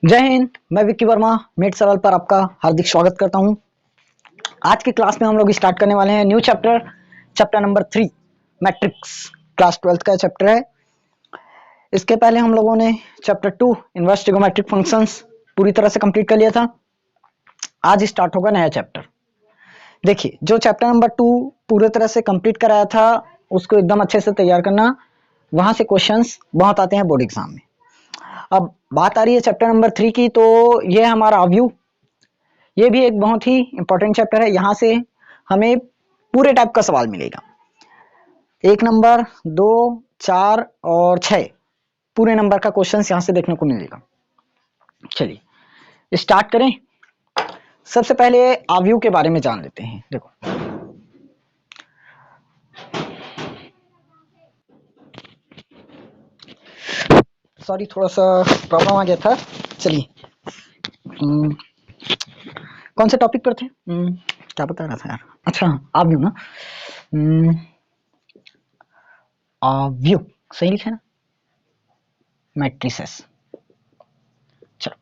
जय हिंद। मैं विक्की वर्मा मेट सरल पर आपका हार्दिक स्वागत करता हूं। आज की क्लास में हम लोग स्टार्ट करने वाले हैं new chapter number 3 matrix. Class 12th का चैप्टर है। इसके पहले हम लोगों ने चैप्टर 2 इनवर्स ट्रिगोनोमेट्रिक फंक्शंस पूरी तरह से कंप्लीट कर लिया था। आज स्टार्ट होगा नया चैप्टर। देखिए, जो चैप्टर नंबर 2 पूरी तरह से कंप्लीट कराया था उसको एकदम अच्छे से तैयार करना। वहां से क्वेश्चंस बहुत आते हैं बोर्ड एग्जाम में। अब बात आ रही है चैप्टर नंबर 3 की, तो ये हमारा अव्यू, ये भी एक बहुत ही इंपॉर्टेंट चैप्टर है। यहाँ से हमें पूरे टाइप का सवाल मिलेगा। 1 नंबर, 2, 4 और 6 पूरे नंबर का क्वेश्चन यहाँ से देखने को मिलेगा। चलिए स्टार्ट करें। सबसे पहले अव्यू के बारे में जान लेते हैं। देखो, सॉरी थोड़ा सा प्रॉब्लम आ गया था। चलिए कौन से टॉपिक पर थे? क्या बता रहा था यार? अच्छा, अव्यू ना। अव्यू सही लिखा है ना? मैट्रिसेस। चलो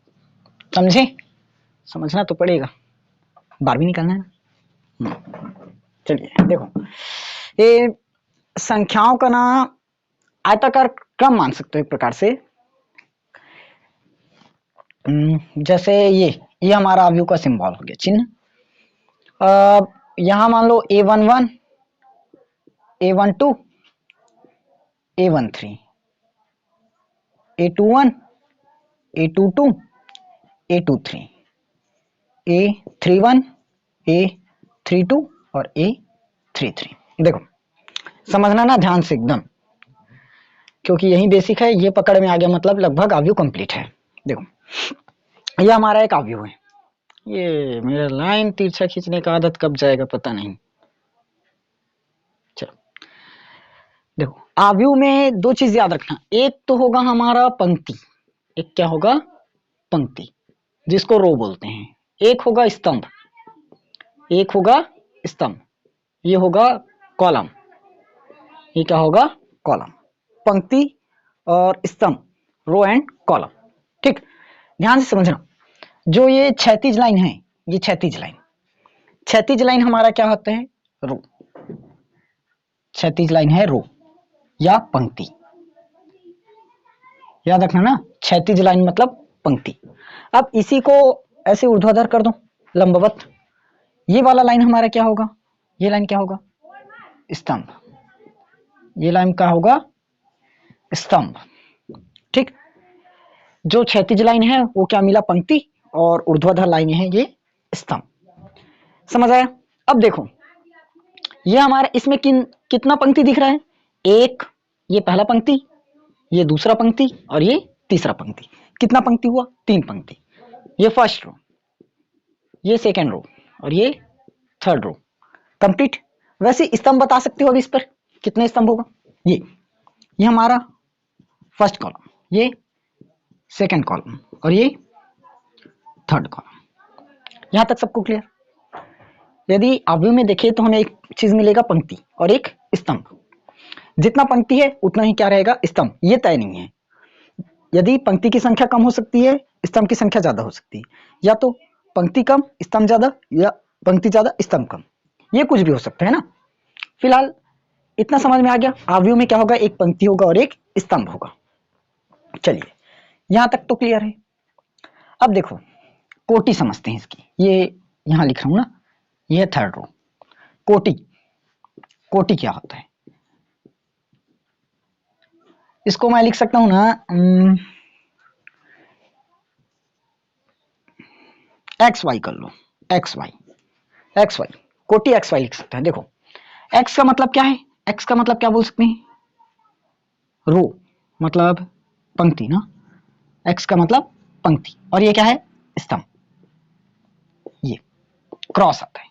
समझे, समझना तो पड़ेगा, बार भी निकालना है ना। चलिए देखो, ये संख्याओं का ना आयताकार क्रम मान सकते हो एक प्रकार से। जैसे ये हमारा अव्यू का सिंबल हो गया, चिन्ह। यहां मान लो A11, A12, A13, A21, A22, A23, A31, A32 और A33। देखो समझना ना ध्यान से एकदम, क्योंकि यही बेसिक है। ये पकड़ में आ गया मतलब लगभग अव्यू कंप्लीट है। देखो ये हमारा एक अव्यू है। ये मेरा लाइन तिरछा खींचने का आदत कब जाएगा पता नहीं। चलो देखो, अव्यू में दो चीज याद रखना। एक तो होगा हमारा पंक्ति, एक क्या होगा? पंक्ति, जिसको रो बोलते हैं। एक होगा स्तंभ, एक होगा स्तंभ, ये होगा कॉलम। ये क्या होगा? कॉलम। पंक्ति और स्तंभ, रो एंड कॉलम। ठीक, ध्यान से समझना। जो ये क्षैतिज लाइन है, ये क्षैतिज लाइन हमारा क्या होता है? रो। क्षैतिज लाइन है रो या पंक्ति, याद रखना ना। क्षैतिज लाइन मतलब पंक्ति। अब इसी को ऐसे ऊर्ध्वाधर कर दो, लंबवत। ये वाला लाइन हमारा क्या होगा? ये लाइन क्या होगा? स्तंभ। ये लाइन क्या होगा? स्तंभ। ठीक, जो क्षैतिज लाइन है वो क्या मिला? पंक्ति, और ऊर्ध्वाधर लाइन है ये स्तंभ। समझ आया? अब देखो, ये हमारा इसमें कितना पंक्ति दिख रहा है? एक, ये पहला पंक्ति, ये दूसरा पंक्ति और ये तीसरा पंक्ति। कितना पंक्ति हुआ? 3 पंक्ति। ये फर्स्ट रो, ये सेकेंड रो और ये थर्ड रो। कंप्लीट। वैसे स्तंभ बता सकते हो अब इस पर कितने स्तंभ होगा? ये हमारा फर्स्ट कॉलम, ये सेकेंड कॉलम और ये थर्ड कॉलम। यहां तक सबको क्लियर? यदि अव्यू में देखें तो हमें एक चीज मिलेगा, पंक्ति और एक स्तंभ। जितना पंक्ति है उतना ही क्या रहेगा? स्तंभ। ये तय नहीं है। यदि पंक्ति की संख्या कम हो सकती है, स्तंभ की संख्या ज्यादा हो सकती है, या तो पंक्ति कम स्तंभ ज्यादा, या पंक्ति ज्यादा स्तंभ कम। ये कुछ भी हो सकता है ना। फिलहाल इतना समझ में आ गया। अव्यू में क्या होगा? एक पंक्ति होगा और एक स्तंभ होगा। चलिए यहां तक तो क्लियर है। अब देखो कोटि समझते हैं इसकी। ये यहां लिख रहा हूं ना, ये थर्ड रो। कोटि क्या होता है? इसको मैं लिख सकता हूं ना, एक्स वाई कर लो। एक्स वाई कोटि एक्स वाई लिख सकते हैं। देखो एक्स का मतलब क्या है? एक्स का मतलब क्या बोल सकते हैं? रो मतलब पंक्ति ना। एक्स का मतलब पंक्ति, और ये क्या है? स्तंभ। ये क्रॉस आता है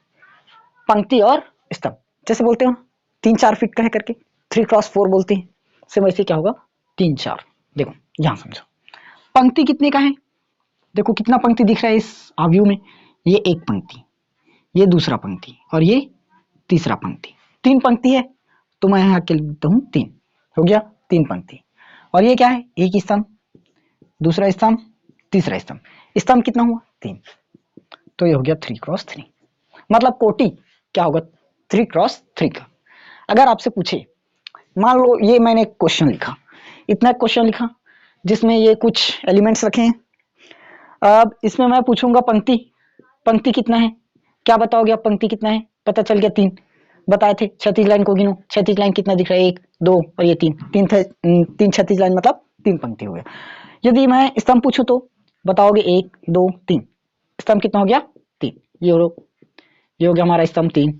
पंक्ति और स्तंभ। जैसे बोलते हो 3-4 फीट का है करके, 3x4 बोलते हैं। से वैसे क्या होगा? 3-4। देखो यहां समझो, पंक्ति कितने का है? देखो कितना पंक्ति दिख रहा है इस अव्यू में। ये एक पंक्ति, ये दूसरा पंक्ति और ये तीसरा पंक्ति। 3 पंक्ति है तो मैं यहाँ के लिखता हूँ 3। हो गया 3 पंक्ति। और ये क्या है? एक स्तंभ। दूसरा स्तंभ, तीसरा स्तंभ, स्तंभ कितना हुआ 3, तो ये हो गया 3x3। मतलब कोटि क्या होगा 3x3 का। अगर आपसे पूछे, मान लो ये मैंने एक क्वेश्चन लिखा, इतना क्वेश्चन लिखा जिसमें ये कुछ एलिमेंट्स रखे हैं, अब इसमें मैं पूछूंगा पंक्ति, पंक्ति कितना है, क्या बताओगे आप पंक्ति कितना है, पता चल गया 3 बताए थे। क्षैतिज लाइन को गिनो, क्षैतिज लाइन कितना दिख रहा है 1 2 और ये 3 3 थे, 3 क्षैतिज लाइन मतलब 3 पंक्ति हो गया। यदि मैं स्तंभ पूछूं तो बताओगे 1 2 3, स्तंभ कितना हो गया 3, ये हो गया हमारा स्तंभ 3।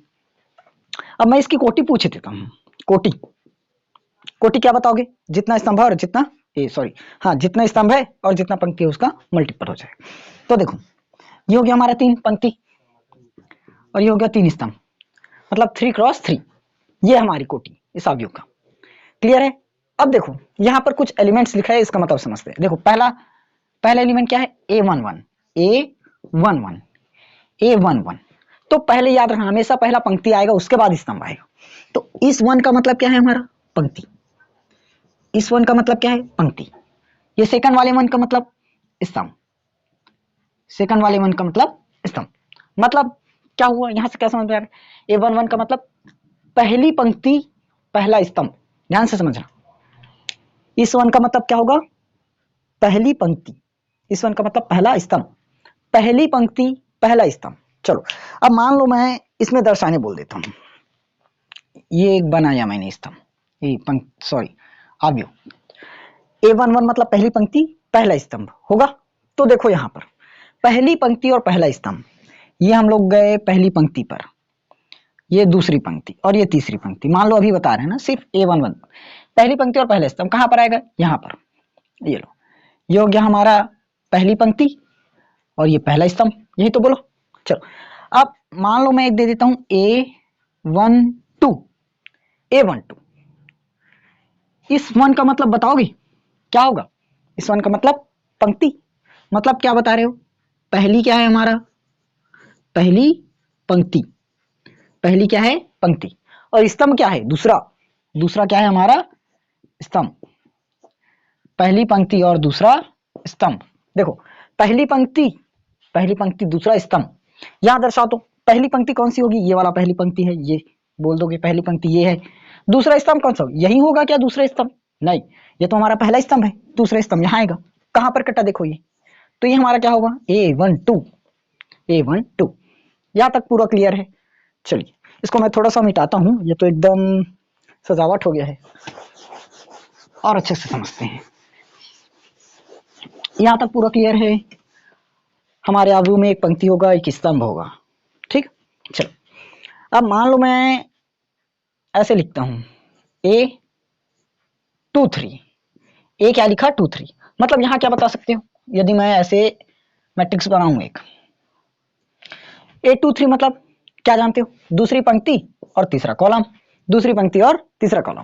अब मैं इसकी कोटि पूछ देता हूँ, कोटि, कोटि क्या बताओगे, जितना स्तंभ है और जितना हाँ जितना स्तंभ है और जितना पंक्ति है उसका मल्टीपल हो जाए। तो देखो ये हो गया हमारा 3 पंक्ति और ये हो गया 3 स्तंभ, मतलब 3x3, ये हमारी कोटि इस अवयव का। क्लियर है। अब देखो यहाँ पर कुछ एलिमेंट्स लिखा है, इसका मतलब समझते हैं। देखो पहला एलिमेंट क्या है A11, A11, तो पहले याद रखना हमेशा पहला पंक्ति आएगा उसके बाद स्तंभ आएगा। तो इस 1 का मतलब क्या है हमारा पंक्ति, इस 1 का मतलब क्या है पंक्ति, ये सेकंड वाले 1 का मतलब स्तंभ, सेकंड वाले 1 का मतलब स्तंभ। मतलब क्या हुआ यहां से क्या समझ में आ रहा है, A11 का मतलब पहली पंक्ति पहला स्तंभ, ध्यान से समझना। इस 1 का मतलब क्या होगा पहली पंक्ति, इस 1 का मतलब पहला स्तंभ, पहली पंक्ति पहला स्तंभ। चलो अब मान लो मैं इसमें दर्शाने बोल देता हूं, ये एक बनाया मैंने स्तंभ, ये अवयव A11 मतलब पहली पंक्ति पहला स्तंभ होगा। तो देखो यहां पर पहली पंक्ति और पहला स्तंभ, ये हम लोग गए पहली पंक्ति पर, ये दूसरी पंक्ति और ये तीसरी पंक्ति। मान लो अभी बता रहे हैं ना सिर्फ A11 पहली पंक्ति और पहला स्तंभ कहां पर आएगा, यहां पर, ये लो, ये हो गया हमारा पहली पंक्ति और ये पहला स्तंभ, यही तो बोलो। चलो अब मान लो मैं एक दे देता हूं A12, इस 1 का मतलब बताओगे क्या होगा, इस 1 का मतलब पंक्ति, मतलब क्या बता रहे हो, पहली क्या है हमारा, पहली पंक्ति, पहली क्या है पंक्ति, और स्तंभ क्या है दूसरा, दूसरा क्या है हमारा स्तंभ, पहली पंक्ति और दूसरा स्तंभ। देखो पहली पंक्ति दूसरा स्तंभ, यहां दर्शा दो पहली पंक्ति कौन सी होगी, ये वाला पहली पंक्ति है, ये बोल दोगे पहली पंक्ति ये है। दूसरा स्तंभ कौन सा, यही होगा क्या दूसरा स्तंभ, नहीं ये तो हमारा पहला स्तंभ है, दूसरा स्तंभ यहां आएगा, कहां पर कटा देखो ये, तो ये हमारा क्या होगा A12, यहां तक पूरा क्लियर है। चलिए इसको मैं थोड़ा सा मिटाता हूं, ये तो एकदम सजावट हो गया है, और अच्छे से समझते हैं। यहां तक पूरा क्लियर है, हमारे अवयव में एक पंक्ति होगा एक स्तंभ होगा, ठीक। चलो अब मान लो मैं ऐसे लिखता हूं A23, ए क्या लिखा 23, मतलब यहां क्या बता सकते हो, यदि मैं ऐसे मैट्रिक्स बनाऊं एक A23 मतलब क्या जानते हो, दूसरी पंक्ति और तीसरा कॉलम, दूसरी पंक्ति और तीसरा कॉलम।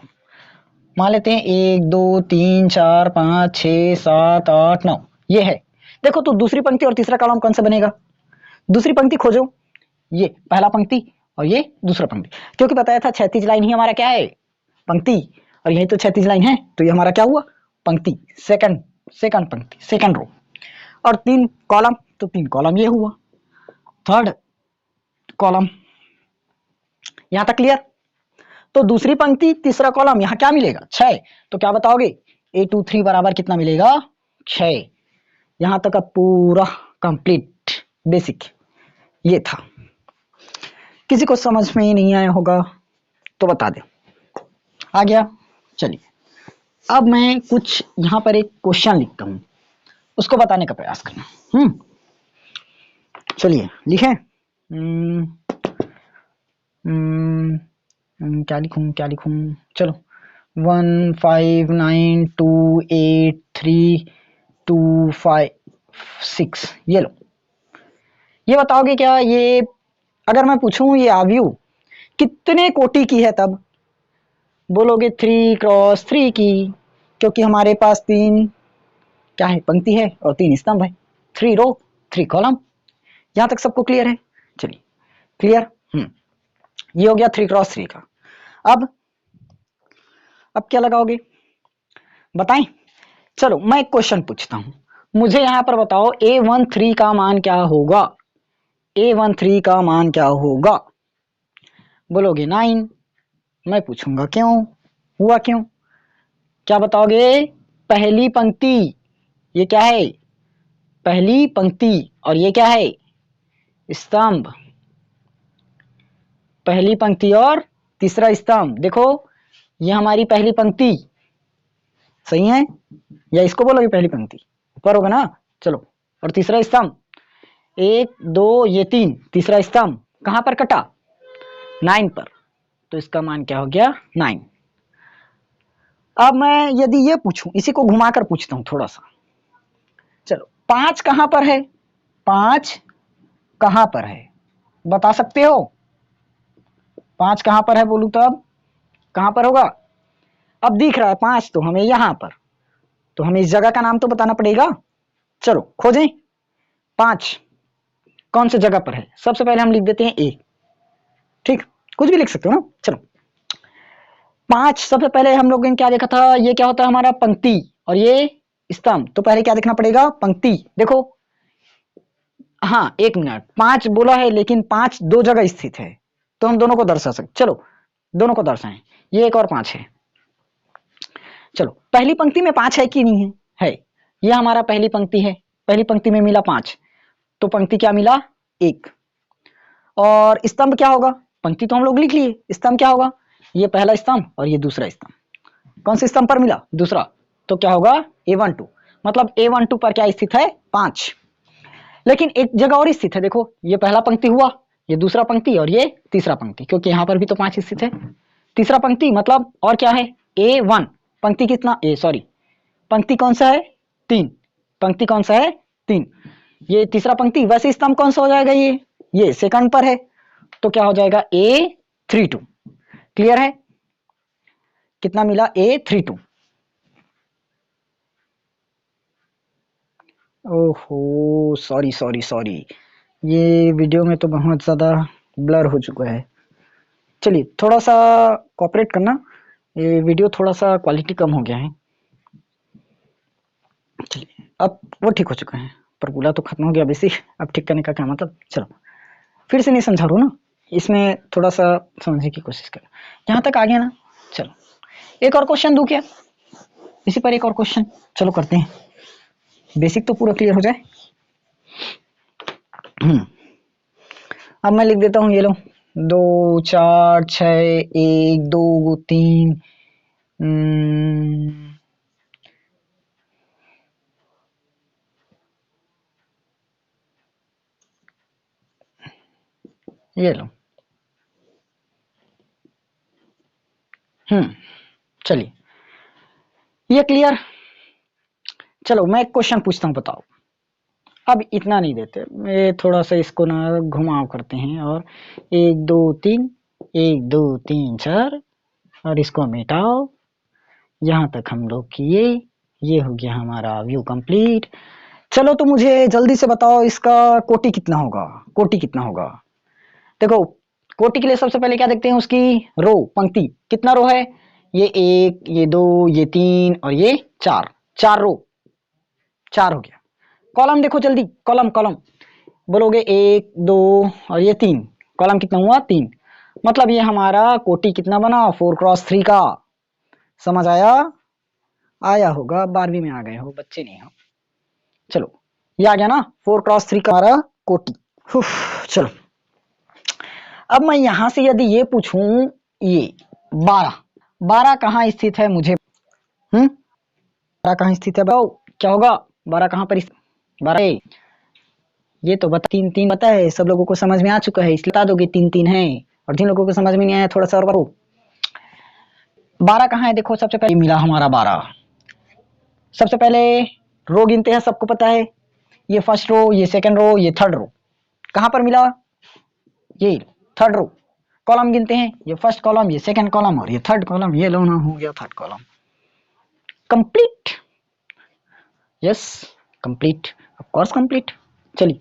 मान लेते हैं 1 2 3 4 5 6 7 8 9 ये है। देखो तो दूसरी पंक्ति और तीसरा कॉलम कौन सा बनेगा, दूसरी पंक्ति खोजो, ये पहला पंक्ति और ये दूसरा पंक्ति, क्योंकि बताया था क्षैतिज लाइन ही हमारा क्या है पंक्ति, और यही तो क्षैतिज लाइन है, तो ये हमारा क्या हुआ पंक्ति, सेकंड पंक्ति सेकंड रो, और 3 कॉलम तो 3 कॉलम ये हुआ थर्ड कॉलम। यहां तक क्लियर। तो दूसरी पंक्ति तीसरा कॉलम यहां क्या मिलेगा 6, तो क्या बताओगे A23 बराबर कितना मिलेगा 6। यहां तक अब पूरा कंप्लीट बेसिक ये था। किसी को समझ में ही नहीं आया होगा तो बता दे, आ गया। चलिए अब मैं कुछ यहां पर एक क्वेश्चन लिखता हूं, उसको बताने का प्रयास करना। चलिए लिखें। क्या लिखूं चलो 1 5 9 2 8 3 2 5 6 ये लो। ये बताओगे क्या, ये अगर मैं पूछूं ये अवयव कितने कोटि की है, तब बोलोगे 3x3 की, क्योंकि हमारे पास 3 क्या है पंक्ति है और 3 स्तंभ है, 3 रो 3 कॉलम। यहां तक सबको क्लियर है। चलिए क्लियर। ये हो गया 3x3 का। अब क्या लगाओगे बताएं। चलो मैं एक क्वेश्चन पूछता हूं, मुझे यहाँ पर बताओ A13 का मान क्या होगा। A13 का मान क्या होगा? बोलोगे 9। मैं पूछूंगा क्यों हुआ, क्यों? क्या बताओगे? पहली पंक्ति, ये क्या है? पहली पंक्ति, और ये क्या है? स्तंभ। पहली पंक्ति और तीसरा स्तंभ। देखो ये हमारी पहली पंक्ति, सही है? या इसको बोलोगे पहली पंक्ति, ऊपर होगा ना। चलो, और तीसरा स्तंभ 1 2 ये 3, तीसरा स्तंभ कहां पर कटा? 9 पर। तो इसका मान क्या हो गया? 9। अब मैं यदि ये पूछूं, इसी को घुमाकर पूछता हूं थोड़ा सा। चलो, 5 कहां पर है? 5 कहां पर है बता सकते हो? 5 कहां पर है बोलूं तो अब कहां पर होगा? अब दिख रहा है 5 तो हमें यहां पर, तो हमें इस जगह का नाम तो बताना पड़ेगा। चलो खोजें 5 कौन सी जगह पर है। सबसे पहले हम लिख देते हैं ए, ठीक, कुछ भी लिख सकते हो ना। चलो 5 सबसे पहले हम लोगों ने क्या देखा था? ये क्या होता है हमारा? पंक्ति, और ये स्तंभ। तो पहले क्या देखना पड़ेगा? पंक्ति। देखो, हाँ 1 मिनट, 5 बोला है लेकिन 5 दो जगह स्थित है, तो हम दोनों को दर्शा सकते। चलो दोनों को दर्शाएं, ये 1 और 5 है। चलो पहली पंक्ति में 5 है कि नहीं है? है। ये हमारा पहली पंक्ति है, पहली पंक्ति में मिला 5, तो पंक्ति क्या मिला? 1। और स्तंभ क्या होगा? पंक्ति तो हम लोग लिख लिए, स्तंभ क्या होगा? ये पहला स्तंभ और ये दूसरा स्तंभ। कौन से स्तंभ पर मिला? दूसरा। तो क्या होगा? A12। मतलब A12 पर क्या स्थित है? 5। लेकिन एक जगह और स्थित है, देखो ये पहला पंक्ति हुआ, ये दूसरा पंक्ति और ये तीसरा पंक्ति, क्योंकि यहाँ पर भी तो 5 स्थित है। तीसरा पंक्ति मतलब और क्या है? A1। पंक्ति कितना? सॉरी, पंक्ति कौन सा है? 3। पंक्ति कौन सा है? 3। ये तीसरा पंक्ति, वैसे स्तंभ कौन सा हो जाएगा? ये सेकंड पर है, तो क्या हो जाएगा? A32। क्लियर है? कितना मिला? A32। ओहो, सॉरी सॉरी सॉरी, ये वीडियो में तो बहुत ज्यादा ब्लर हो चुका है। चलिए थोड़ा सा कोऑपरेट करना, ये वीडियो थोड़ा सा क्वालिटी कम हो गया है। चलिए अब वो ठीक हो चुका है, पर बोला तो खत्म हो गया बेसिक, अब ठीक करने का क्या मतलब। चलो फिर से नहीं समझा रहा हूँ ना, इसमें थोड़ा सा समझने की कोशिश करो। यहाँ तक आ गया ना? चलो एक और क्वेश्चन दूं क्या इसी पर? एक और क्वेश्चन चलो करते हैं, बेसिक तो पूरा क्लियर हो जाए। अब मैं लिख देता हूँ, ये लो 2 4 6 1 2 3 ये लो। चलिए ये क्लियर। चलो मैं एक क्वेश्चन पूछता हूँ, बताओ। अब इतना नहीं देते, ये थोड़ा सा इसको ना घुमाव करते हैं, और 1 2 3 1 2 3 4 और इसको मिटाओ। यहाँ तक हम लोग किए, ये हो गया हमारा व्यू कंप्लीट। चलो तो मुझे जल्दी से बताओ इसका कोटि कितना होगा? कोटि कितना होगा? देखो कोटि के लिए सबसे पहले क्या देखते हैं? उसकी रो, पंक्ति। कितना रो है? ये 1 ये 2 ये 3 और ये 4, 4 रो, 4 हो गया। कॉलम देखो जल्दी, कॉलम कॉलम बोलोगे 1 2 और ये 3, कॉलम कितना हुआ? 3। मतलब ये हमारा कोटि कितना बना? 4x3 का। समझ आया? आया होगा, 12वीं में आ गए हो, बच्चे नहीं हो। चलो ये आ गया ना 4x3 का हमारा कोटि। चलो अब मैं यहां से यदि ये पूछूं, ये 12, 12 कहाँ स्थित है मुझे? 12 कहाँ स्थित है बताओ? क्या होगा? 12 कहाँ पर? 12 ये तो बता, 3 3 पता है, सब लोगों को समझ में आ चुका है, इसलिए बता दोगे 3 3 है। और जिन लोगों को समझ में नहीं आया थोड़ा सा और करो। 12 कहाँ है? देखो सबसे पहले मिला हमारा 12। सबसे पहले रो गिनते हैं, सबको पता है, ये फर्स्ट रो, ये सेकंड रो, ये थर्ड रो। कहां पर मिला? ये थर्ड रो। कॉलम गिनते हैं, ये फर्स्ट कॉलम, ये सेकंड कॉलम और ये थर्ड कॉलम। ये लो ना, हो गया third column complete. Yes complete, of course complete. चलिए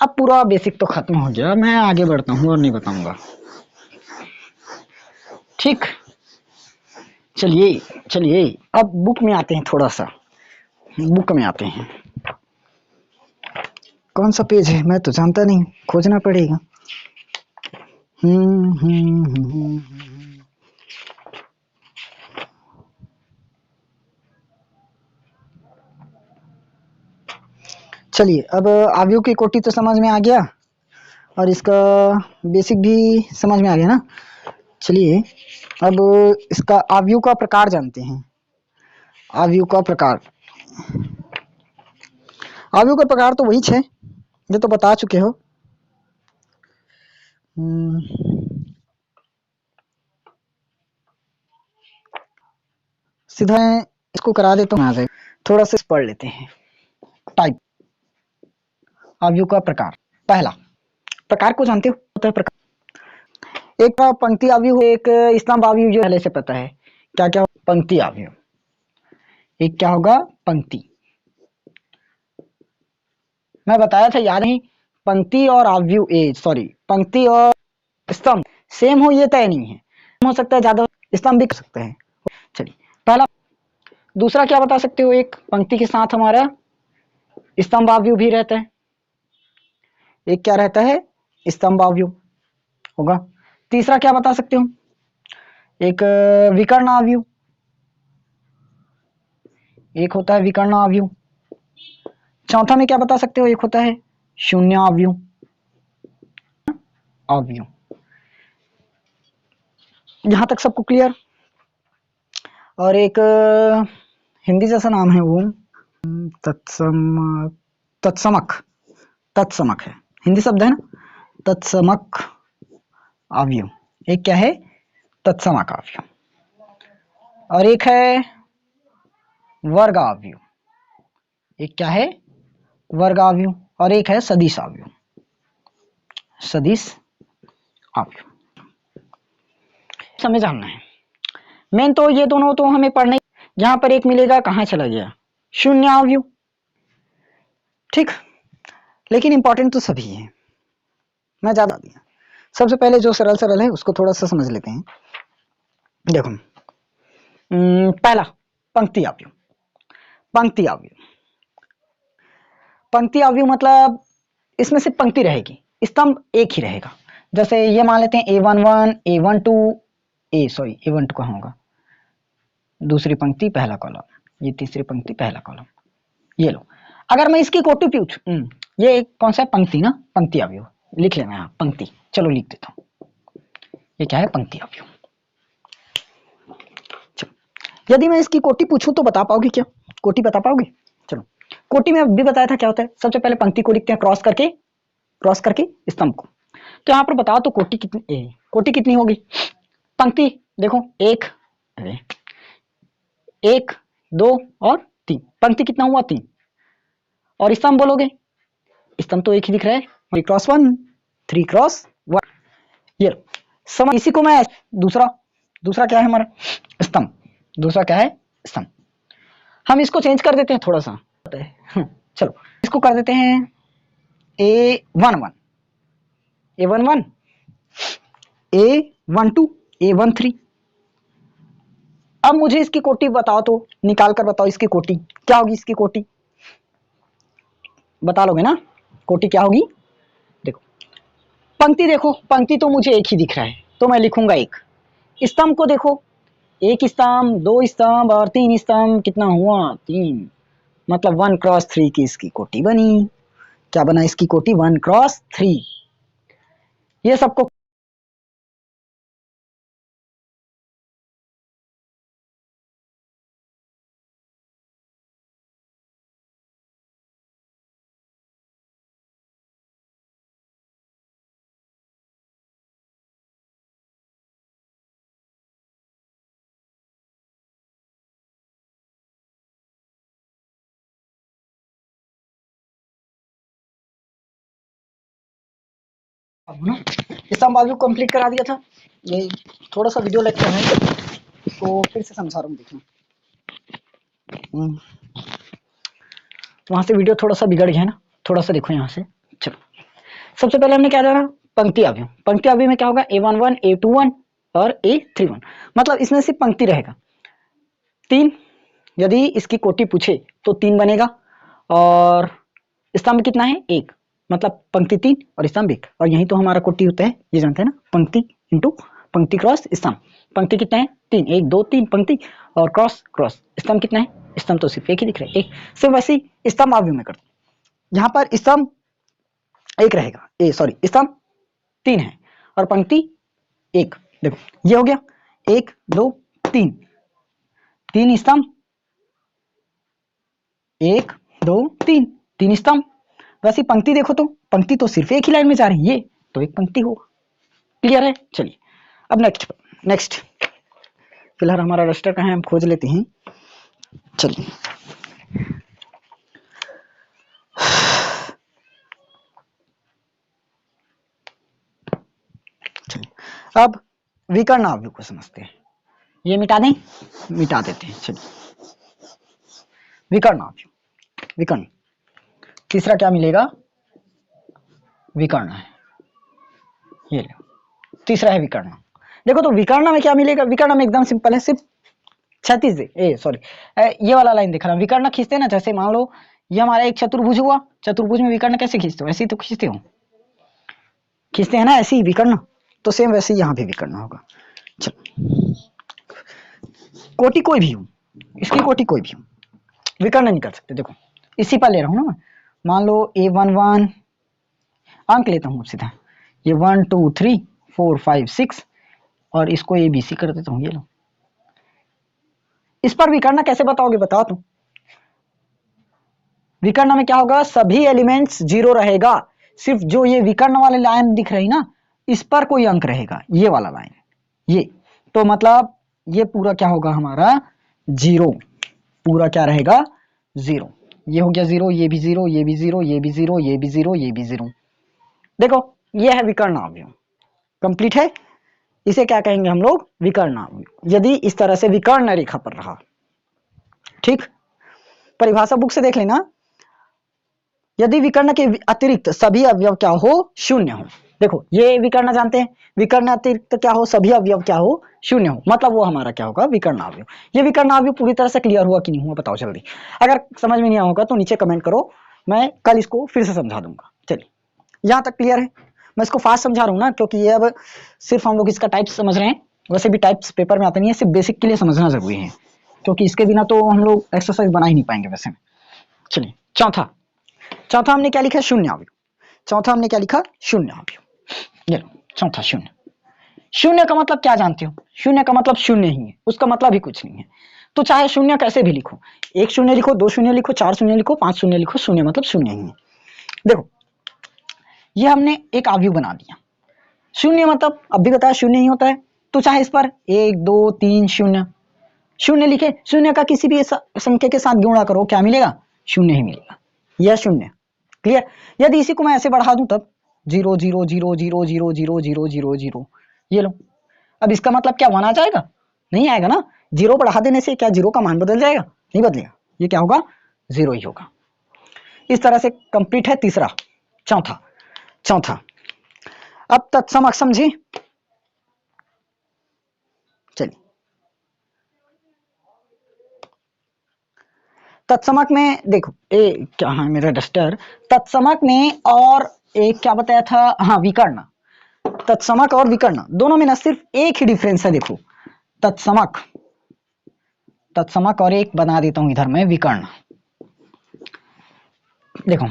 अब पूरा बेसिक तो खत्म हो गया, मैं आगे बढ़ता हूँ और नहीं बताऊंगा, ठीक? चलिए चलिए अब बुक में आते हैं थोड़ा सा। बुक में आते हैं। कौन सा पेज है मैं तो जानता नहीं, खोजना पड़ेगा। चलिए, अब आव्यूह की कोटि तो समझ में आ गया और इसका बेसिक भी समझ में आ गया ना। चलिए अब इसका आव्यूह का प्रकार जानते हैं। आव्यूह का प्रकार, आव्यूह का प्रकार तो वही 6 ये तो बता चुके हो। सीधा इसको करा देता हूँ, थोड़ा सा पढ़ लेते हैं। टाइप, आव्यूह का प्रकार। पहला, प्रकार को जानते हो, होता है प्रकार। एक पंक्ति आव्यूह, एक स्तंभ आव्यूह, जो पहले से पता है। क्या क्या? पंक्ति आव्यूह। एक क्या होगा? पंक्ति। मैं बताया था, याद नहीं? पंक्ति और आव्यूह, पंक्ति और स्तंभ सेम हो ये तय नहीं है, हो सकता है ज्यादा, स्तंभ भी कर सकते हैं। चलिए पहला। दूसरा क्या बता सकते हो? एक पंक्ति के साथ हमारा स्तंभ आव्यूह भी रहता है। एक क्या रहता है? स्तंभ आव्यूह होगा। तीसरा क्या बता सकते हो? एक विकर्ण आव्यूह, एक होता है विकर्ण आव्यूह। चौथा में क्या बता सकते हो? एक होता है शून्य आव्यूह। आव्यूह, यहां तक सबको क्लियर? और एक हिंदी जैसा नाम है वो, तत्समक, तत्समक है, हिंदी शब्द है ना, तत्समक आव्यूह। एक क्या है? तत्समक आव्यूह। और एक है वर्ग आव्यूह। एक क्या है? वर्ग आव्यूह। और एक है सदिश आव्यूह। सदिश आव्यूह हमें जानना है। मेन तो ये दोनों तो हमें पढ़ने, यहां पर एक मिलेगा, कहां चला गया? शून्य आव्यूह। ठीक, लेकिन इंपॉर्टेंट तो सभी है, मैं ज्यादा दिया। सबसे पहले जो सरल सरल है उसको थोड़ा सा समझ लेते हैं। देखो, पहला पंक्ति आव्यूह। पंक्ति आव्यूह, पंक्ति आव्यूह मतलब इसमें सिर्फ पंक्ति रहेगी, स्तंभ एक ही रहेगा। जैसे ये मान लेते हैं A11, A12, A12 कहाँ होगा? दूसरी पंक्ति पहला कॉलम, ये तीसरी पंक्ति पहला कॉलम। ये लो, अगर मैं इसकी कोटि पूछूं, ये कौन सा है? पंक्ति ना, पंक्ति आव्यूह लिख लेना यहाँ, पंक्ति। चलो लिख देता हूँ, ये क्या है? पंक्ति आव्यूह। यदि मैं इसकी कोटि पूछूं तो बता पाओगे क्या? कोटि बता पाओगे? चलो, कोटि में भी बताया था क्या होता है। सबसे पहले पंक्ति को लिखते हैं क्रॉस करके स्तंभ को। तो यहाँ पर बताओ तो कोटि कितनी, कोटि कितनी होगी? पंक्ति देखो, एक, 2 और 3। पंक्ति कितना हुआ? 3। और स्तंभ बोलोगे, स्तंभ तो एक ही दिख रहा है, 3 क्रॉस 1, 3 क्रॉस 1। ये समझ, इसी को मैं दूसरा क्या है हमारा? स्तंभ। दूसरा क्या है? स्तंभ। हम इसको चेंज कर देते हैं थोड़ा सा, चलो इसको कर देते हैं A11, A11, A12, A13। अब मुझे इसकी कोटि बताओ तो, निकाल कर बताओ इसकी कोटि क्या होगी? इसकी कोटि बता लोगे ना? कोटि क्या होगी? देखो, पंक्ति देखो, पंक्ति तो मुझे एक ही दिख रहा है तो मैं लिखूंगा एक। स्तंभ को देखो, एक स्तंभ, 2 स्तंभ और 3 स्तंभ। कितना हुआ? 3। मतलब 1 क्रॉस 3 की इसकी कोटि बनी। क्या बना इसकी कोटि? 1 क्रॉस 3। ये सबको ना स्तंभ आव्यूह कंप्लीट करा दिया था। ये थोड़ा सा वीडियो लेक्चर है, इसको फिर से समझा रहा हूँ, देखना। वहां से वीडियो थोड़ा सा बिगड़ गया ना, थोड़ा सा देखो यहाँ से। चलो, सबसे पहले हमने क्या जाना? पंक्ति आव्यूह। पंक्ति आव्यूह में क्या होगा? A11, A21 और A31। मतलब इसमें सिर्फ पंक्ति रहेगा। 3 यदि इसकी कोटि पूछे तो 3 बनेगा, और स्तंभ कितना है 1, मतलब पंक्ति 3 और स्तंभ 1, और यही तो हमारा कोटि होता है, ये जानते हैं ना, पंक्ति इंटू पंक्ति क्रॉस स्तंभ। पंक्ति कितना है 3, 1 2 3 पंक्ति, और क्रॉस क्रॉस स्तंभ कितना है, स्तंभ तो सिर्फ एक ही दिख रहा है, एक। सिर्फ वैसे ही स्तंभ आव्यूह में करते हैं, यहाँ पर स्तंभ 1 रहेगा, स्तंभ 3 है और पंक्ति 1। देखो ये हो गया 1 2 3, 3 स्तंभ, 1 2 3, 3 स्तंभ। वैसे पंक्ति देखो तो पंक्ति तो सिर्फ एक ही लाइन में जा रही है, ये तो एक पंक्ति होगा। क्लियर है? चलिए अब नेक्स्ट फिलहाल हमारा रजिस्टर कहाँ है, हम खोज लेते हैं। चलिए अब विकर्ण आव्यूह को समझते हैं। ये मिटा दें, मिटा देते हैं। चलिए विकर्ण आव्यूह, विकर्ण तीसरा क्या मिलेगा, विकर्ण है, ये लो तीसरा है विकर्ण। देखो तो विकर्ण में क्या मिलेगा, विकर्ण में एकदम सिंपल है, सिर्फ क्षैतिज ये वाला लाइन दिख रहा है। विकर्ण खींचते हैं ना, जैसे मान लो ये हमारा एक चतुर्भुज हुआ, चतुर्भुज में विकर्ण कैसे खींचते हो, ऐसे ही तो खींचते हैं ना, ऐसे ही विकर्ण, तो सेम वैसे ही यहाँ भी विकर्ण होगा। चलो कोटि कोई भी हो, इसकी कोटि कोई भी हो, विकर्ण नहीं कर सकते। देखो इसी पर ले रहा हूँ ना मैं, मान लो A11, अंक लेता हूँ सीधा, ये 1 2 3 4 5 6 और इसको ABC कर देता हूँ, ये लो। इस पर विकर्ण कैसे बताओगे, बताओ तुम। विकर्ण में क्या होगा, सभी एलिमेंट्स 0 रहेगा, सिर्फ जो ये विकर्ण वाले लाइन दिख रही ना, इस पर कोई अंक रहेगा, ये वाला लाइन, ये तो मतलब ये पूरा क्या होगा हमारा 0, पूरा क्या रहेगा 0। ये हो गया 0, ये भी 0, ये भी 0, ये भी 0, ये भी 0, ये भी 0। देखो ये है विकर्ण आव्यूह, कंप्लीट है। इसे क्या कहेंगे हम लोग, विकर्ण आव्यूह, यदि इस तरह से विकर्ण रेखा पर रहा। ठीक, परिभाषा बुक से देख लेना, यदि विकर्ण के अतिरिक्त सभी अवयव क्या हो, शून्य हो। देखो ये विकर्ण जानते हैं, विकर्ण अतिरिक्त क्या हो, सभी अवयव क्या हो, शून्य हो, मतलब वो हमारा क्या होगा, विकर्ण आव्यूह। ये विकर्ण आव्यूह पूरी तरह से क्लियर हुआ कि नहीं हुआ, बताओ जल्दी। अगर समझ में नहीं आया होगा तो नीचे कमेंट करो, मैं कल इसको फिर से समझा दूंगा। चलिए यहाँ तक क्लियर है। मैं इसको फास्ट समझा रहा हूँ ना, क्योंकि ये अब सिर्फ हम लोग इसका टाइप्स समझ रहे हैं, वैसे भी टाइप्स पेपर में आते नहीं है, सिर्फ बेसिक के लिए समझना जरूरी है, क्योंकि इसके बिना तो हम लोग एक्सरसाइज बना ही नहीं पाएंगे वैसे में। चलिए चौथा हमने क्या लिखा, शून्य आव्यूह। चौथा हमने क्या लिखा, शून्य आव्यूह। ये लो चौथा शून्य। शून्य का मतलब क्या जानते हो, शून्य का मतलब शून्य ही है, उसका मतलब ही कुछ नहीं है। तो चाहे शून्य कैसे भी लिखो, 1 शून्य लिखो, 2 शून्य लिखो, 4 शून्य लिखो, 5 शून्य लिखो, शून्य मतलब शून्य ही है। देखो ये हमने एक आव्यूह बना दिया, शून्य मतलब अब भी बताया शून्य ही होता है, तो चाहे इस पर 1 2 3 शून्य शून्य लिखे, शून्य का किसी भी संख्या के साथ गुणा करो, क्या मिलेगा, शून्य ही मिलेगा, यह शून्य। क्लियर। यदि इसी को मैं ऐसे बढ़ा दूं तब 0 0 0 0 0 0 0 0 0, ये लो। अब इसका मतलब क्या 1 आ जाएगा, नहीं आएगा ना, 0 बढ़ा देने से क्या 0 का मान बदल जाएगा, नहीं बदलेगा, ये क्या होगा 0 ही होगा। इस तरह से कंप्लीट है तीसरा। चौथा अब तत्समक समझे। चलिए तत्समक में देखो, क्या है मेरा डस्टर, तत्समक में और एक क्या बताया था, हाँ विकर्ण। तत्समक और विकर्ण दोनों में ना सिर्फ एक ही डिफरेंस है। देखो तत्समक और एक बना देता हूं इधर मैं विकर्ण। देखो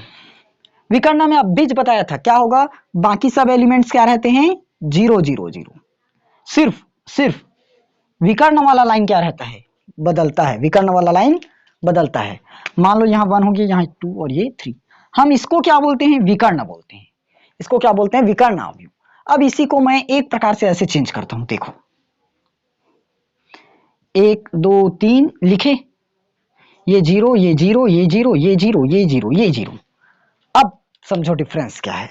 विकर्ण में अब बीज बताया था क्या होगा, बाकी सब एलिमेंट्स क्या रहते हैं 0 0 0, सिर्फ विकर्ण वाला लाइन क्या रहता है, बदलता है, विकर्ण वाला लाइन बदलता है। मान लो यहाँ 1 हो गया, यहाँ 2 और ये 3, हम इसको क्या बोलते हैं, विकर्ण बोलते हैं, इसको क्या बोलते हैं, विकर्ण आव्यूह। अब इसी को मैं एक प्रकार से ऐसे चेंज करता हूं, देखो 1 2 3 लिखे, ये 0 ये 0 ये 0 ये 0 ये 0 ये 0। अब समझो डिफरेंस क्या है।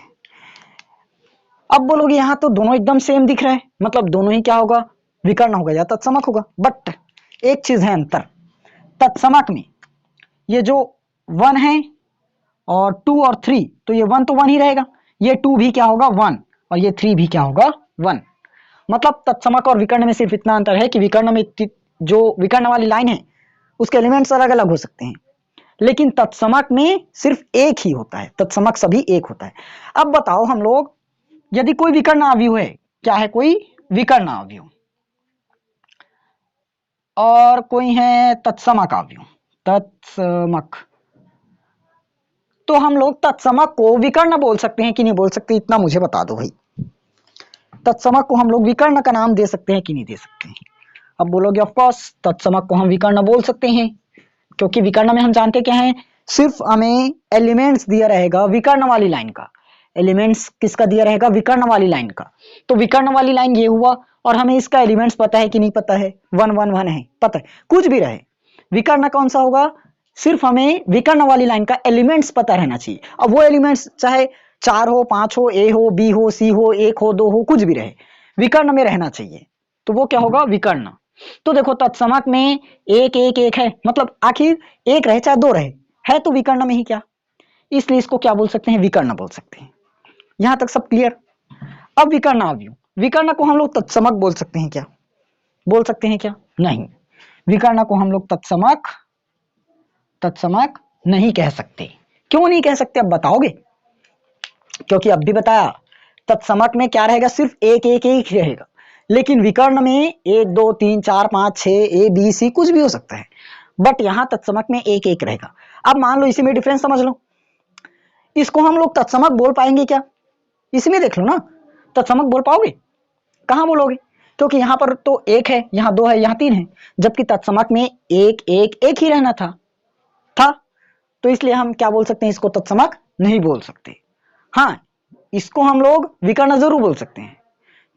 अब बोलोगे यहाँ तो दोनों एकदम सेम दिख रहे हैं, मतलब दोनों ही क्या होगा, विकर्ण होगा या तत्समक होगा। बट एक चीज है अंतर, तत्समक में ये जो 1 है और 2 और 3, तो ये 1 तो 1 ही रहेगा, ये 2 भी क्या होगा 1 और ये 3 भी क्या होगा 1। मतलब तत्समक और विकर्ण में सिर्फ इतना अंतर है कि विकर्ण में जो विकर्ण वाली लाइन है उसके एलिमेंट्स अलग अलग हो सकते हैं, लेकिन तत्समक में सिर्फ एक ही होता है, तत्समक सभी एक होता है। अब बताओ हम लोग, यदि कोई विकर्ण अवयव है, क्या है, कोई विकर्ण अवयव और कोई है तत्समक अवयव, तत्समक, तो हम लोग तत्समक को विकर्ण बोल सकते हैं कि नहीं बोल सकते, इतना मुझे बता दो भाई। तत्समक को हम लोग विकर्ण का नाम दे सकते हैं कि नहीं दे सकते हैं? अब बोलोगे ऑफ कोर्स तत्समक को हम विकर्ण बोल सकते हैं, क्योंकि विकर्ण में हम जानते क्या है, सिर्फ हमें एलिमेंट्स दिया रहेगा विकर्ण वाली लाइन का। एलिमेंट्स किसका दिया रहेगा? विकर्ण वाली लाइन का। तो विकर्ण वाली लाइन ये हुआ, और हमें इसका एलिमेंट्स पता है कि नहीं पता है? 1 1 1 है, पता है, कुछ भी रहे विकर्ण कौन सा होगा, सिर्फ हमें विकर्ण वाली लाइन का एलिमेंट्स पता रहना चाहिए। अब वो एलिमेंट्स चाहे 4 हो, 5 हो, ए हो, बी हो, सी हो, 1 हो, 2 हो, कुछ भी रहे, विकर्ण में रहना चाहिए, तो वो क्या होगा? विकर्ण। तो देखो तत्समक में एक एक एक है, मतलब आखिर एक रहे चाहे दो रहे, है तो विकर्ण में ही क्या, इसलिए इसको क्या बोल सकते हैं? विकर्ण बोल सकते हैं। यहां तक सब क्लियर? अब विकर्ण अवयव, विकर्ण को हम लोग तत्समक बोल सकते हैं क्या? बोल सकते हैं क्या? नहीं, विकर्ण को हम लोग तत्समक तत्समक नहीं कह सकते। क्यों नहीं कह सकते अब बताओगे? क्योंकि अब भी बताया तत्समक में क्या रहेगा, सिर्फ एक एक एक ही रहेगा, लेकिन विकर्ण में 1 2 3 4 5 6 ए बी सी कुछ भी हो सकता है, बट यहां तत्समक में एक एक रहेगा। अब मान लो इसी में डिफरेंस समझ लो, इसको हम लोग तत्समक बोल पाएंगे क्या? इसमें देख लो ना, तत्समक बोल पाओगे? कहां बोलोगे? क्योंकि यहां पर तो एक है, यहां दो है, यहां तीन है, जबकि तत्समक में एक एक एक ही रहना था, तो इसलिए हम क्या बोल सकते हैं? इसको तत्समक नहीं बोल सकते। हाँ, इसको हम लोग विकर्ण जरूर बोल सकते हैं,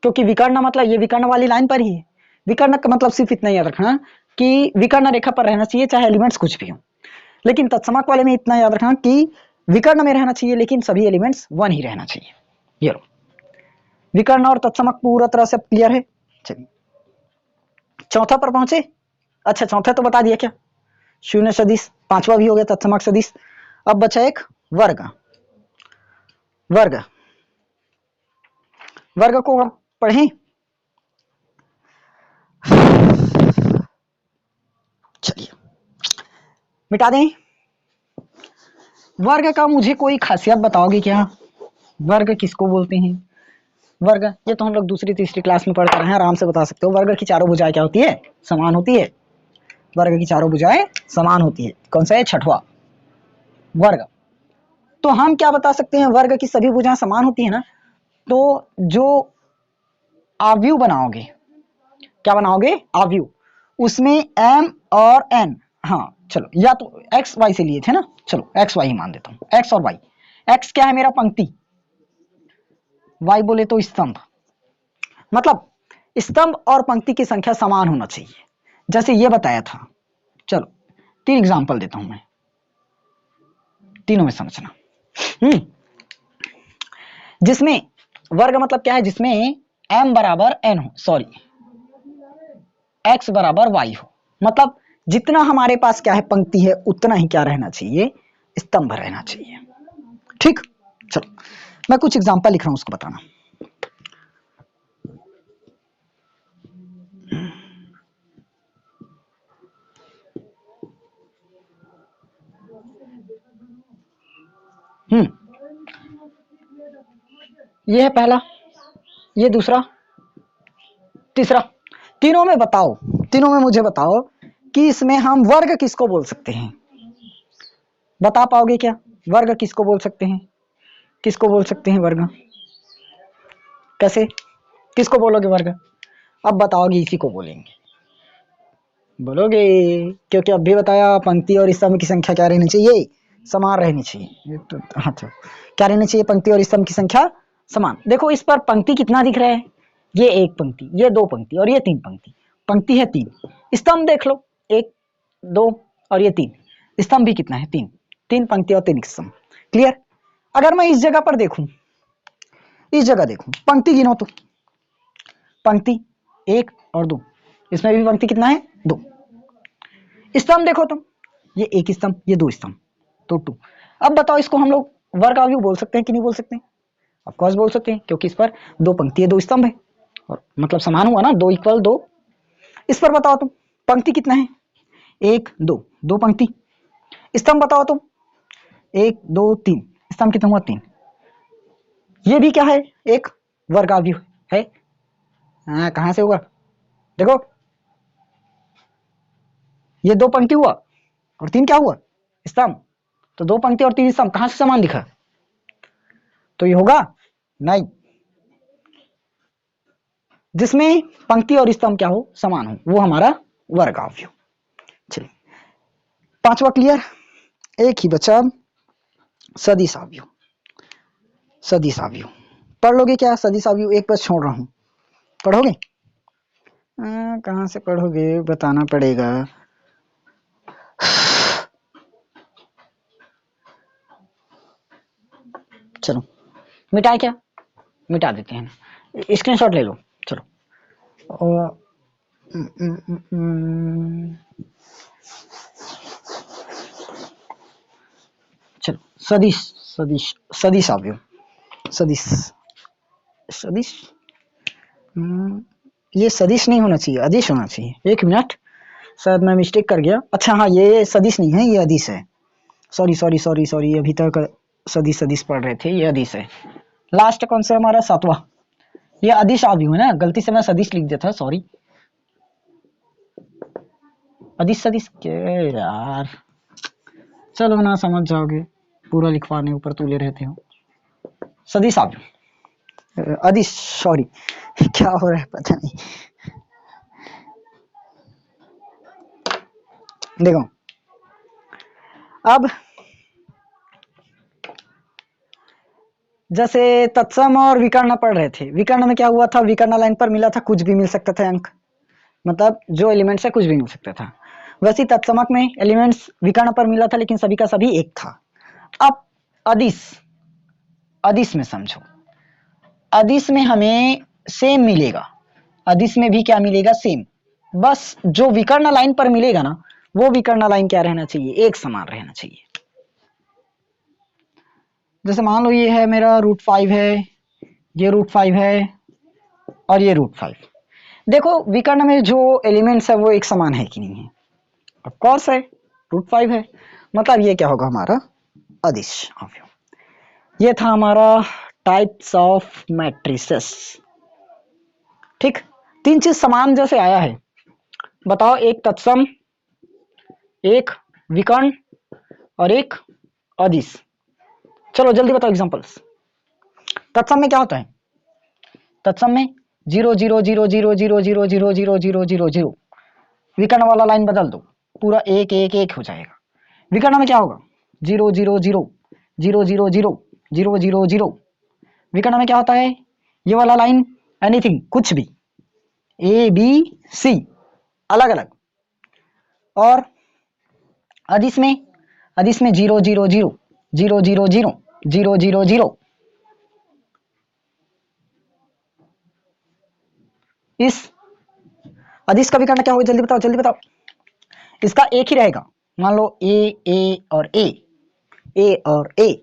क्योंकि विकर्ण मतलब ये विकर्ण वाली लाइन पर ही है। विकर्ण का मतलब सिर्फ इतना याद रखना कि विकर्ण रेखा पर रहना चाहिए, चाहे एलिमेंट्स कुछ भी हो, लेकिन तत्समक वाले में इतना याद रखना कि विकर्ण में रहना चाहिए, लेकिन सभी एलिमेंट्स 1 ही रहना चाहिए। ये लो, विकर्ण और तत्समक पूरा तरह से क्लियर है। चलिए चौथा पर पहुंचे। अच्छा, चौथा तो बता दिया क्या, शून्य सदिश, पांचवा भी हो गया तत्समक सदिश। अब बचा एक वर्ग। वर्ग, वर्ग को हम पढ़ें। चलिए मिटा दें। वर्ग का मुझे कोई खासियत बताओगे क्या? वर्ग किसको बोलते हैं? वर्ग, ये तो हम लोग दूसरी तीसरी क्लास में पढ़ते रहे हैं, आराम से बता सकते हो। वर्ग की चारों भुजाएं क्या होती है? समान होती है। वर्ग की चारों भुजाएं समान होती है। कौन सा है? छठवां वर्ग। तो हम क्या बता सकते हैं? वर्ग की सभी भुजाएं समान होती है ना, तो जो आव्यूह बनाओगे, क्या बनाओगे? आव्यूह, उसमें m और n, हाँ चलो, या तो x y से लिए थे ना, चलो x y ही मान देता हूं, x और y। x क्या है मेरा? पंक्ति। y बोले तो स्तंभ, मतलब स्तंभ और पंक्ति की संख्या समान होना चाहिए, जैसे ये बताया था। चलो 3 एग्जांपल देता हूं मैं, तीनों में समझना। जिसमें वर्ग मतलब क्या है? जिसमें m बराबर n हो, सॉरी x बराबर y हो, मतलब जितना हमारे पास क्या है? पंक्ति है, उतना ही क्या रहना चाहिए? स्तंभ रहना चाहिए। ठीक, चलो मैं कुछ एग्जांपल लिख रहा हूं, उसको बताना। ये है पहला, ये दूसरा, तीसरा। तीनों में बताओ, तीनों में मुझे बताओ कि इसमें हम वर्ग किसको बोल सकते हैं? बता पाओगे क्या? वर्ग किसको बोल सकते हैं? किसको बोल सकते हैं वर्ग? कैसे, किसको बोलोगे वर्ग? अब बताओगे, इसी को बोलेंगे, बोलोगे, क्योंकि अब भी बताया पंक्ति और स्तंभ की संख्या क्या रहनी चाहिए? समान रहनी चाहिए। तो हाँ, तो क्या रहनी चाहिए? पंक्ति और स्तंभ की संख्या समान। देखो इस पर पंक्ति कितना दिख रहा है? ये 1 पंक्ति, ये 2 पंक्ति और ये 3 पंक्ति। पंक्ति है 3, स्तंभ देख लो 1 2 और ये 3, स्तंभ भी कितना है? 3। 3 पंक्ति और 3 स्तंभ। क्लियर? अगर मैं इस जगह पर देखूं, इस जगह देखूं, पंक्ति गिनो तो पंक्ति 1 और 2, इसमें भी पंक्ति कितना है? 2। स्तंभ देखो तुम, ये 1 स्तंभ, ये 2 स्तंभ, तो 2। अब बताओ इसको हम लोग वर्ग अवयव बोल सकते हैं कि नहीं बोल सकते? ऑफ कोर्स बोल सकते हैं, क्योंकि इस पर 2 पंक्ति है, 2 स्तंभ है, और मतलब समान हुआ ना, 2 = 2। इस पर बताओ तुम, पंक्ति कितना है? 1 2 2 पंक्ति। स्तंभ बताओ तुम, 1 2 3, स्तंभ कितना हुआ 3। ये भी क्या है, एक वर्गाव्यू है। हाँ, कहां से हुआ, देखो ये 2 पंक्ति हुआ और 3 क्या हुआ, स्तंभ। तो 2 पंक्ति और 3 स्तंभ कहां से समान दिखा, तो ये होगा नहीं, जिसमें पंक्ति और स्तंभ क्या हो, समान हो, वो हमारा वर्गाव्यू। चलिए 5वां क्लियर। एक ही बचा सदिश आव्यूह। सदिश आव्यूह पढ़ लोगे क्या, सदिश आव्यूह एक बस छोड़ रहा हूं, पढ़ोगे? कहां से पढ़ोगे, बताना पड़ेगा। चलो मिटाए क्या, मिटा देते हैं, स्क्रीनशॉट ले लो। चलो और चलो सदिश सदिश सदिश आव्यूह, सदिश सदिश ये सदिश नहीं होना चाहिए, अदिश होना चाहिए। एक मिनट, शायद मैं मिस्टेक कर गया। अच्छा हाँ, ये सदिश नहीं है, ये अदिश है। सॉरी सॉरी सॉरी सॉरी, अभी तक सदिश सदिश पढ़ रहे थे, ये अदिश है। लास्ट कौन सा हमारा 7वां, ये अदिश आव्यूह है ना, गलती से मैं सदिश लिख दिया था, सॉरी। अदिश सदिश के यार, चलो ना समझ जाओगे, पूरा लिखवाने ऊपर तुले रहते हो। सदिश आव्यूह, अदिश, सॉरी क्या हो रहा है पता नहीं। देखो अब जैसे तत्सम और विकर्ण पढ़ रहे थे, विकर्ण में क्या हुआ था, विकर्ण लाइन पर मिला था, कुछ भी मिल सकता था अंक, मतलब जो एलिमेंट्स है कुछ भी मिल सकता था। वैसे तत्समक में एलिमेंट्स विकर्ण पर मिला था, लेकिन सभी का सभी एक था। अब अदिश, अदिश में समझो, अदिश में हमें सेम मिलेगा, अदिश में भी क्या मिलेगा, सेम। बस जो विकर्ण लाइन पर मिलेगा ना, वो विकर्ण लाइन क्या रहना चाहिए, एक समान रहना चाहिए। जैसे मान लो ये है मेरा √5 है, ये √5 है और ये √5। देखो विकर्ण में जो एलिमेंट्स है वो एक समान है कि नहीं है, ऑफ कोर्स है, √5 है, मतलब ये क्या होगा हमारा अदिश आव्यूह। ये था हमारा टाइप्स ऑफ मैट्रिसेस। ठीक, 3 चीज समान जैसे आया है, बताओ, एक तत्सम, एक विकर्ण और एक अदिश। चलो जल्दी बताओ एग्जांपल्स। तत्सम में क्या होता है, तत्सम में 0 0 0 0 0 0 0 0 0 0 0, विकर्ण वाला लाइन बदल दो, पूरा 1 1 1 हो जाएगा। विकर्ण में क्या होगा, 0 0 0 0 0 0 0 0 0। विकर्ण में क्या होता है, ये वाला लाइन एनीथिंग, कुछ भी, A B C अलग अलग। और अदिश में, अदिश में 0 0 0 0 0 0 0 0 0। इस अदिश का विकर्ण क्या होगा, जल्दी बताओ जल्दी बताओ। इसका एक ही रहेगा, मान लो A और A और A।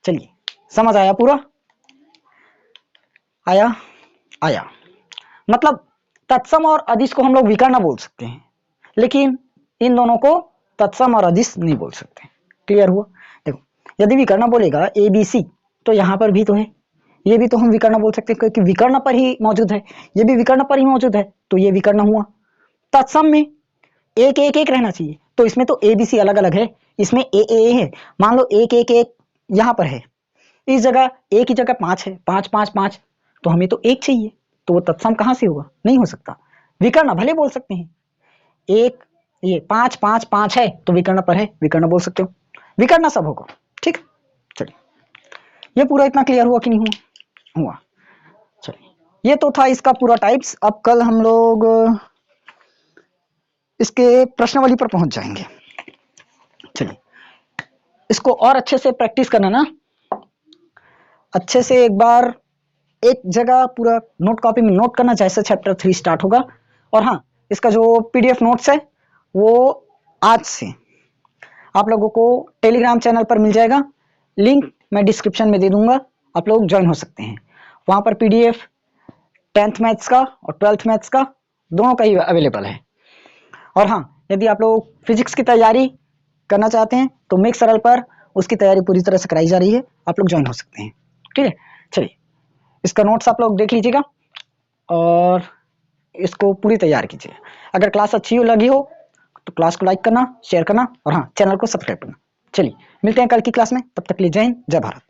चलिए समझ आया, पूरा आया, आया। मतलब तत्सम और अदिश को हम लोग विकर्ण बोल सकते हैं, लेकिन इन दोनों को तत्सम और अदिश नहीं बोल सकते। क्लियर हुआ? देखो यदि विकर्ण बोलेगा ABC, तो यहाँ पर भी तो है, ये भी तो हम विकर्ण बोल सकते हैं, क्योंकि विकर्ण पर ही मौजूद है, ये भी विकर्ण पर ही मौजूद है, तो ये विकर्ण हुआ। तत्सम में 1 1 1 रहना चाहिए, तो इसमें तो ABC अलग अलग है, इसमें A है। मान लो 1 1 1 यहाँ पर है, इस जगह A की जगह 5 है, 5 5 5, तो हमें तो 1 चाहिए, तो वो तत्सम कहां से होगा, नहीं हो सकता। विकर्ण भले बोल सकते हैं, एक ये 5 5 5 है तो विकर्ण पर है, विकर्ण बोल सकते हो, विकर्ण सब होगा। ठीक, चलिए ये पूरा इतना क्लियर हुआ कि नहीं हुआ, हुआ। चलिए ये तो था इसका पूरा टाइप्स। अब कल हम लोग इसके प्रश्नावली पर पहुंच जाएंगे। चलिए इसको और अच्छे से प्रैक्टिस करना ना, अच्छे से एक बार एक जगह पूरा नोट कॉपी में नोट करना, जैसे चैप्टर 3 स्टार्ट होगा। और हाँ, इसका जो PDF नोट्स है वो आज से आप लोगों को टेलीग्राम चैनल पर मिल जाएगा, लिंक मैं डिस्क्रिप्शन में दे दूंगा, आप लोग ज्वाइन हो सकते हैं। वहाँ पर PDF 10th मैथ्स का और 12th मैथ्स का दोनों का ही अवेलेबल है। और हाँ, यदि आप लोग फिजिक्स की तैयारी करना चाहते हैं तो मेक सरल पर उसकी तैयारी पूरी तरह से कराई जा रही है, आप लोग ज्वाइन हो सकते हैं। ठीक है, चलिए इसका नोट्स आप लोग देख लीजिएगा और इसको पूरी तैयार कीजिए। अगर क्लास अच्छी लगी हो तो क्लास को लाइक करना, शेयर करना और हाँ चैनल को सब्सक्राइब करना। चलिए मिलते हैं कल की क्लास में, तब तक के लिए जय हिंद, जय भारत।